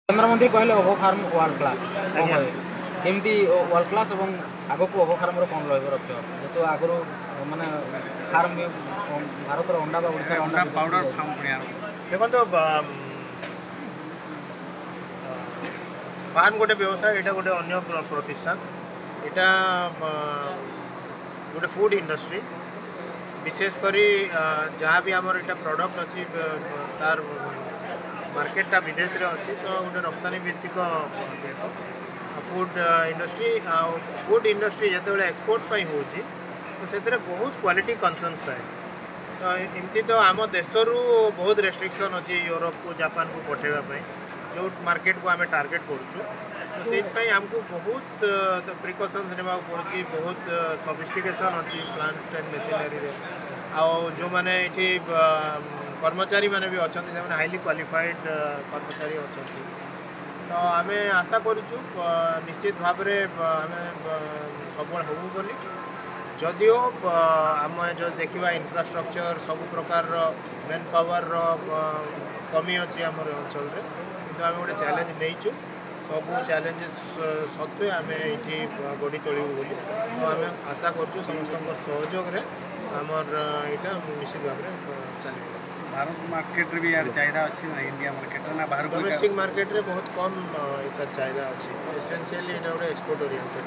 କେନ୍ଦ୍ରମନ୍ତ୍ରୀ କହିଲେ ଓଭୋ farm world class କେମିତି ୱାର୍ଲ୍ଡ କ୍ଲାସ୍ ଏବଂ ଆଗକୁ ଓଭୋ ଫାର୍ମର କ'ଣ ରହିବ ଲକ୍ଷ୍ୟ ଯେହେତୁ ଆଗରୁ ମାନେ ଫାର୍ମ ଭାରତର ଅଣ୍ଡା ବା ଓଡ଼ିଶାର ଅଣ୍ଡା ପାଉଡର ଫାର୍ମ ଦେଖନ୍ତୁ ଫାର୍ମ ଗୋଟେ ବ୍ୟବସାୟ ଏଇଟା ଗୋଟେ ଅନ୍ୟ ପ୍ରତିଷ୍ଠାନ ଏଇଟା ଗୋଟେ ଫୁଡ୍ ଇଣ୍ଡଷ୍ଟ୍ରି विशेष करी जहाँ भी आमर इटा प्रोडक्ट अच्छी तार मार्केटा विदेश रे अच्छी तो गोटे रप्तानी भित्तिक शिल्प फूड इंडस्ट्री जो एक्सपोर्ट हो तो से बहुत क्वालिटी कंसर्न्स थाए तो एमती तो आम देशर बहुत रेस्ट्रिक्शन अच्छी यूरोप को जापान को पठेवाई जो मार्केट को आम टार्गेट करुँ तो से आमको बहुत प्रिकॉशंस ने पड़ी बहुत सोफिस्टिकेशन अच्छी प्लांट एंड मशीनरी जो मैंने ये कर्मचारी मैंने भी अच्छा से हाईली क्वालिफाइड कर्मचारी अच्छा तो आम आशा करूँ निश्चित भाव आम सबल हबू बोली जदिओ आम जो देखा इंफ्रास्ट्रक्चर सब प्रकार मैन पावर कमी अच्छी आम अंचल कि आम गोटे चैलेंज नहीं सब चैलेंजेस सत्वे आम ये गढ़ी तोलू बोली तो आम आशा करूँ समस्त सहयोग आमर यहाँ निश्चित भाव चलो भारत मार्केट भी यार चाहिदा अच्छी ना इंडिया मार्केट ना बाहर डोमेस्टिक मार्केट रे बहुत कम इतर चाहिदा अच्छी एसेंशियली गोटे एक्सपोर्ट ओरिएंटेड